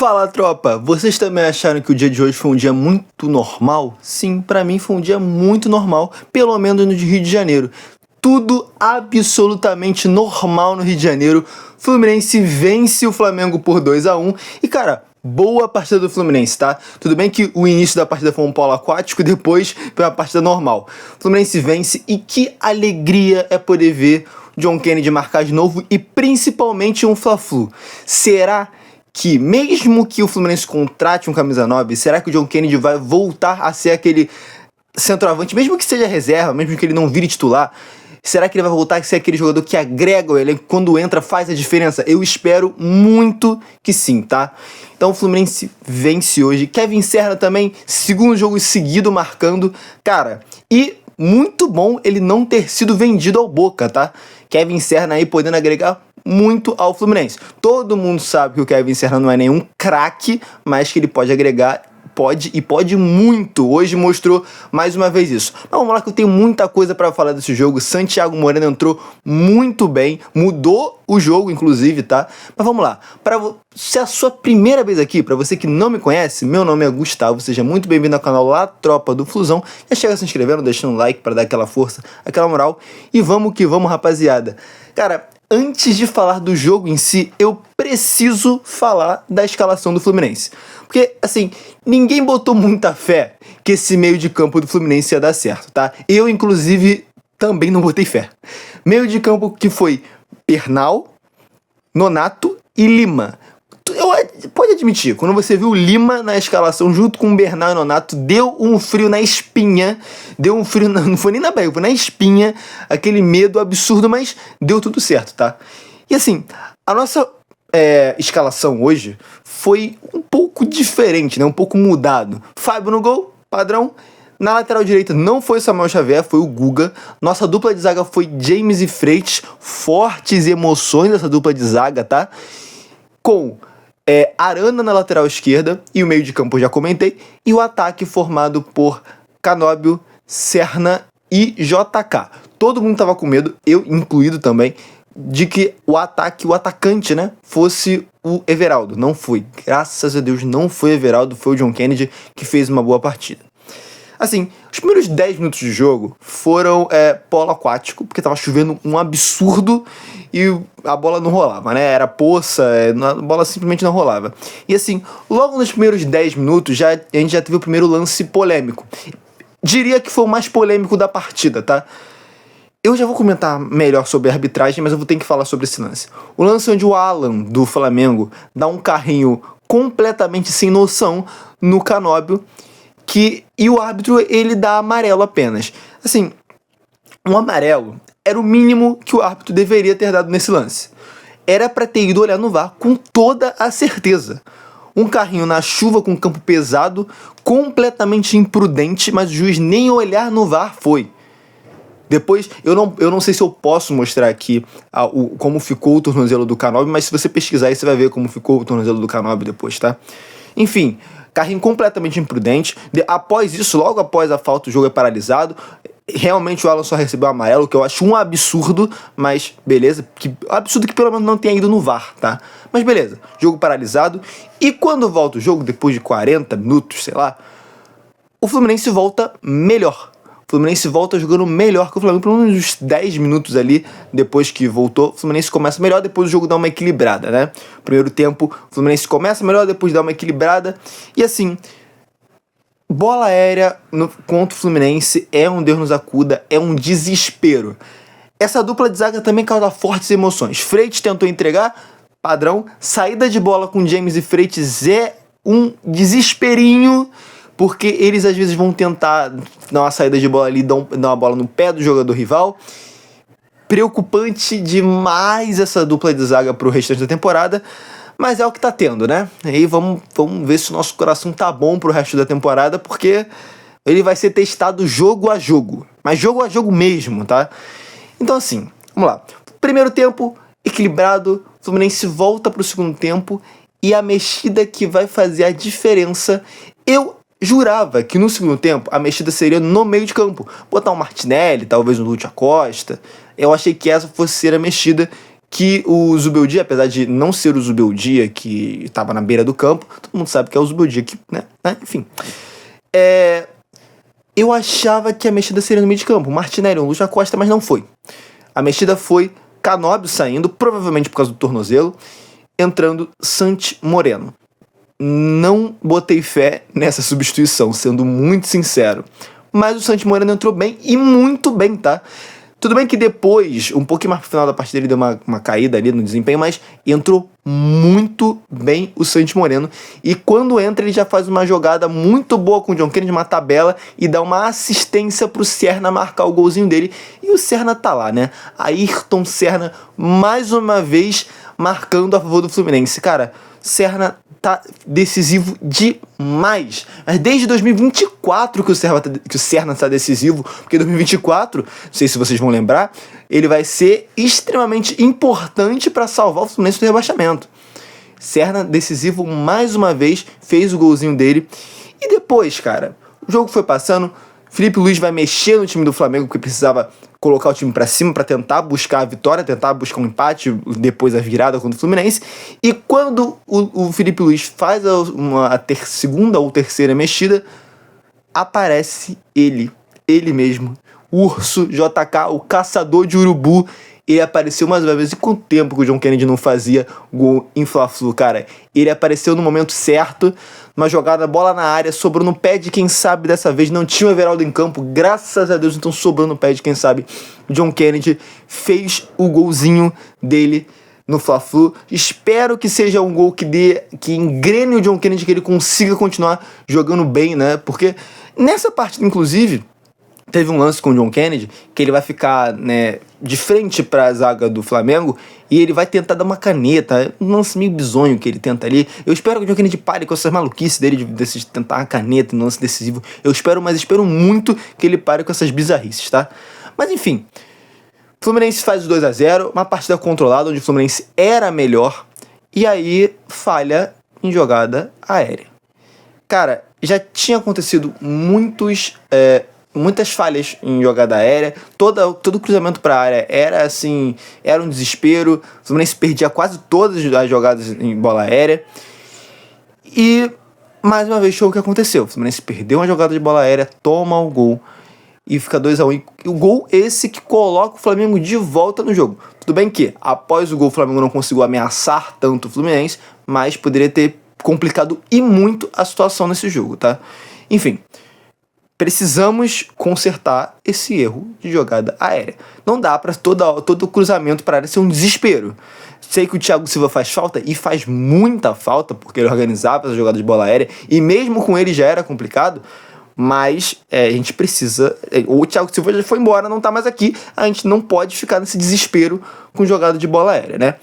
Fala, tropa! Vocês também acharam que o dia de hoje foi um dia muito normal? Sim, pra mim foi um dia muito normal, pelo menos no Rio de Janeiro. Tudo absolutamente normal no Rio de Janeiro. Fluminense vence o Flamengo por 2-1 e, cara, boa partida do Fluminense, tá? Tudo bem que o início da partida foi um polo aquático e depois foi uma partida normal. Fluminense vence e que alegria é poder ver John Kennedy marcar de novo e principalmente um Fla-Flu. Será que mesmo que o Fluminense contrate um camisa 9, será que o John Kennedy vai voltar a ser aquele centroavante, mesmo que seja reserva, mesmo que ele não vire titular? Será que ele vai voltar a ser aquele jogador que agrega o elenco, quando entra faz a diferença? Eu espero muito que sim, tá? Então o Fluminense vence hoje. Kevin Serna também, segundo jogo seguido marcando. Cara, e muito bom ele não ter sido vendido ao Boca, tá? Kevin Serna aí podendo agregar muito ao Fluminense. Todo mundo sabe que o Kevin Serna não é nenhum craque, mas que ele pode agregar, pode muito. Hoje mostrou mais uma vez isso. Mas vamos lá que eu tenho muita coisa para falar desse jogo. Santiago Moreno entrou muito bem, mudou o jogo inclusive, tá? Mas vamos lá. Se é a sua primeira vez aqui, para você que não me conhece, meu nome é Gustavo, seja muito bem-vindo ao canal La Tropa do Flusão. Já chega se inscrevendo, deixando um like para dar aquela força, aquela moral. E vamos que vamos, rapaziada. Cara, antes de falar do jogo em si, eu preciso falar da escalação do Fluminense. Porque, assim, ninguém botou muita fé que esse meio de campo do Fluminense ia dar certo, tá? Eu, inclusive, também não botei fé. Meio de campo que foi Pernal, Nonato e Lima. Pode admitir, quando você viu o Lima na escalação junto com o Bernal e Nonato, deu um frio na espinha, não foi nem na barriga, foi na espinha, aquele medo absurdo, mas deu tudo certo, tá? E assim, a nossa escalação hoje foi um pouco diferente, né? Um pouco mudado. Fábio no gol, padrão. Na lateral direita não foi Samuel Xavier, foi o Guga. Nossa dupla de zaga foi James e Freitas. Fortes emoções dessa dupla de zaga, tá? Com Arana na lateral esquerda e o meio de campo eu já comentei. E o ataque formado por Canóbio, Serna e JK. Todo mundo tava com medo, eu incluído também, de que o atacante, né, fosse o Everaldo. Não foi. Graças a Deus não foi o Everaldo, foi o John Kennedy que fez uma boa partida. Assim, os primeiros 10 minutos de jogo foram polo aquático, porque tava chovendo um absurdo e a bola não rolava, né? Era poça, a bola simplesmente não rolava. E assim, logo nos primeiros 10 minutos a gente já teve o primeiro lance polêmico. Diria que foi o mais polêmico da partida, tá? Eu já vou comentar melhor sobre a arbitragem, mas eu vou ter que falar sobre esse lance. O lance onde o Alan, do Flamengo, dá um carrinho completamente sem noção no Canóbio, e o árbitro, ele dá amarelo apenas. Assim, um amarelo era o mínimo que o árbitro deveria ter dado nesse lance. Era pra ter ido olhar no VAR com toda a certeza. Um carrinho na chuva com campo pesado, completamente imprudente, mas o juiz nem olhar no VAR foi. Depois, eu não sei se eu posso mostrar aqui como ficou o tornozelo do Canóbio, mas se você pesquisar aí, você vai ver como ficou o tornozelo do Canóbio depois, tá? Enfim, carrinho completamente imprudente. Após isso, logo após a falta, o jogo é paralisado. Realmente o Alan só recebeu amarelo, que eu acho um absurdo, mas beleza. Absurdo que pelo menos não tenha ido no VAR, tá? Mas beleza, jogo paralisado. E quando volta o jogo, depois de 40 minutos, sei lá, o Fluminense volta melhor. O Fluminense volta jogando melhor que o Flamengo, pelo menos uns 10 minutos ali, depois que voltou. O Fluminense começa melhor, depois o jogo dá uma equilibrada, né? Primeiro tempo, o Fluminense começa melhor, depois dá uma equilibrada. E assim, bola aérea contra o Fluminense é um Deus nos acuda, é um desespero. Essa dupla de zaga também causa fortes emoções. Freitas tentou entregar, padrão. Saída de bola com James e Freitas é um desesperinho, porque eles às vezes vão tentar dar uma saída de bola ali, dar uma bola no pé do jogador rival. Preocupante demais essa dupla de zaga pro restante da temporada, mas é o que tá tendo, né? Aí vamos ver se o nosso coração tá bom pro resto da temporada, porque ele vai ser testado jogo a jogo, mas jogo a jogo mesmo, tá? Então assim, vamos lá. Primeiro tempo, equilibrado, o Fluminense volta pro segundo tempo e a mexida que vai fazer a diferença, eu jurava que no segundo tempo a mexida seria no meio de campo. Botar um Martinelli, talvez um Lúcio Acosta. Eu achei que essa fosse ser a mexida que o Zubeldia, apesar de não ser o Zubeldia que estava na beira do campo, todo mundo sabe que é o Zubeldia que, né? Enfim. Eu achava que a mexida seria no meio de campo, Martinelli, o Lúcio Acosta, mas não foi. A mexida foi Canóbio saindo, provavelmente por causa do tornozelo, entrando Santi Moreno. Não botei fé nessa substituição, sendo muito sincero. Mas o Santi Moreno entrou bem, e muito bem, tá? Tudo bem que depois, um pouquinho mais pro final da partida, ele deu uma caída ali no desempenho, mas entrou muito bem o Santi Moreno. E quando entra, ele já faz uma jogada muito boa com o John Kennedy, uma tabela, e dá uma assistência pro Serna marcar o golzinho dele. E o Serna tá lá, né? Ayrton Serna, mais uma vez, marcando a favor do Fluminense. Cara, Serna tá decisivo demais. Mas desde 2024 que o Serna tá decisivo, porque 2024, não sei se vocês vão lembrar, ele vai ser extremamente importante para salvar o Fluminense do rebaixamento. Serna decisivo mais uma vez, fez o golzinho dele. E depois, cara, o jogo foi passando, Felipe Luiz vai mexer no time do Flamengo, porque precisava colocar o time pra cima para tentar buscar a vitória, tentar buscar um empate, depois a virada contra o Fluminense. E quando o Felipe Luiz faz a segunda ou terceira mexida, aparece ele mesmo, o Urso JK, o caçador de urubu. Ele apareceu mais uma vez. E quanto tempo que o John Kennedy não fazia gol em Fla-Flu, cara? Ele apareceu no momento certo, uma jogada, bola na área, sobrou no pé de quem sabe dessa vez. Não tinha o Everaldo em campo, graças a Deus, então sobrou no pé de quem sabe. O John Kennedy fez o golzinho dele no Fla-Flu. Espero que seja um gol que engrene o John Kennedy, que ele consiga continuar jogando bem, né? Porque nessa partida, inclusive, teve um lance com o John Kennedy que ele vai ficar, né, de frente para a zaga do Flamengo e ele vai tentar dar uma caneta, um lance meio bizonho que ele tenta ali. Eu espero que o John Kennedy pare com essas maluquices dele de tentar uma caneta no lance decisivo. Mas espero muito que ele pare com essas bizarrices, tá? Mas enfim, o Fluminense faz o 2-0, uma partida controlada onde o Fluminense era melhor e aí falha em jogada aérea. Cara, já tinha acontecido muitas falhas em jogada aérea, todo cruzamento para a área era um desespero. O Fluminense perdia quase todas as jogadas em bola aérea. E mais uma vez foi o que aconteceu. O Fluminense perdeu uma jogada de bola aérea, toma o gol e fica 2-1. E o gol esse que coloca o Flamengo de volta no jogo. Tudo bem que após o gol o Flamengo não conseguiu ameaçar tanto o Fluminense, mas poderia ter complicado e muito a situação nesse jogo, tá? Enfim, precisamos consertar esse erro de jogada aérea. Não dá para todo cruzamento para a área ser um desespero. Sei que o Thiago Silva faz falta, e faz muita falta, porque ele organizava essa jogada de bola aérea, e mesmo com ele já era complicado, mas a gente precisa... O Thiago Silva já foi embora, não tá mais aqui, a gente não pode ficar nesse desespero com jogada de bola aérea, né?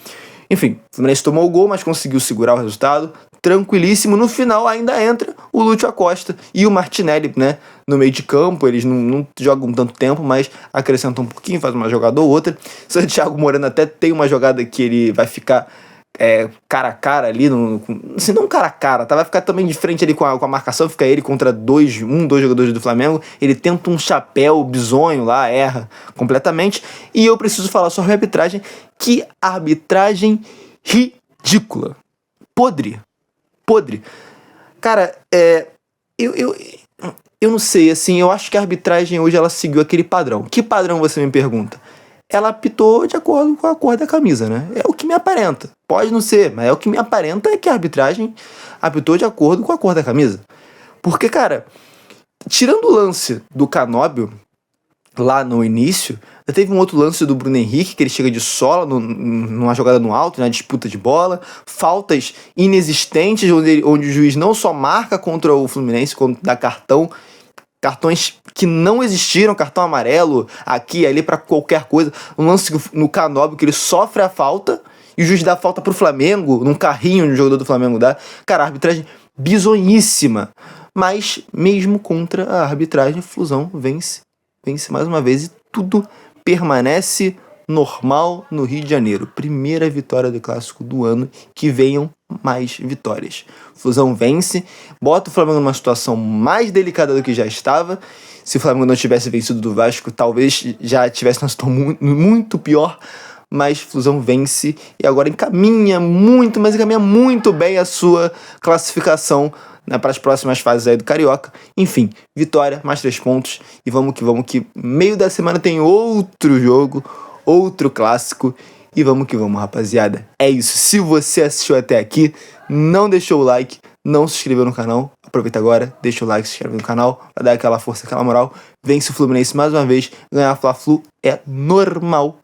Enfim, o Fluminense tomou o gol, mas conseguiu segurar o resultado, tranquilíssimo. No final ainda entra o Lúcio Acosta e o Martinelli, né, no meio de campo. Eles não jogam tanto tempo, mas acrescentam um pouquinho, faz uma jogada ou outra. Santiago Moreno até tem uma jogada que ele vai ficar cara a cara ali, assim, não cara a cara, tá? Vai ficar também de frente ali com a marcação, fica ele contra dois jogadores do Flamengo. Ele tenta um chapéu bizonho lá, erra completamente. E eu preciso falar sobre a arbitragem. Que arbitragem ridícula. Podre. Cara, eu não sei, assim, eu acho que a arbitragem hoje ela seguiu aquele padrão. Que padrão, você me pergunta? Ela apitou de acordo com a cor da camisa, né? É o que me aparenta. Pode não ser, mas é o que me aparenta, é que a arbitragem apitou de acordo com a cor da camisa. Porque, cara, tirando o lance do Canóbio, lá no início, teve um outro lance do Bruno Henrique, que ele chega de sola numa jogada no alto, na disputa de bola, faltas inexistentes, onde o juiz não só marca contra o Fluminense, quando dá cartões que não existiram, cartão amarelo, aqui e ali pra qualquer coisa. Um lance no Canóbio que ele sofre a falta e o juiz dá a falta pro Flamengo, num carrinho onde o jogador do Flamengo dá. Cara, a arbitragem bizonhíssima. Mas mesmo contra a arbitragem, a Flusão vence mais uma vez e tudo permanece normal no Rio de Janeiro. Primeira vitória do Clássico do ano, que venham mais vitórias. Flusão vence, bota o Flamengo numa situação mais delicada do que já estava. Se o Flamengo não tivesse vencido do Vasco, talvez já tivesse uma situação muito pior. mas Flusão vence e agora encaminha muito bem a sua classificação, né, para as próximas fases aí do Carioca. Enfim, vitória, mais 3 pontos e vamos que meio da semana tem outro jogo, outro clássico e vamos que vamos, rapaziada. É isso, se você assistiu até aqui, não deixou o like, não se inscreveu no canal, aproveita agora, deixa o like, se inscreve no canal, vai dar aquela força, aquela moral. Vence o Fluminense mais uma vez, ganhar a Fla-Flu é normal.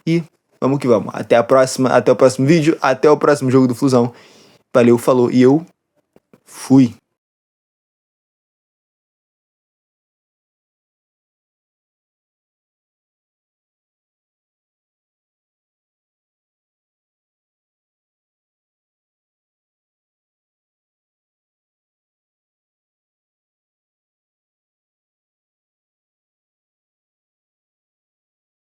E vamos que vamos, até a próxima, até o próximo vídeo, até o próximo jogo do Flusão. Valeu, falou e eu fui.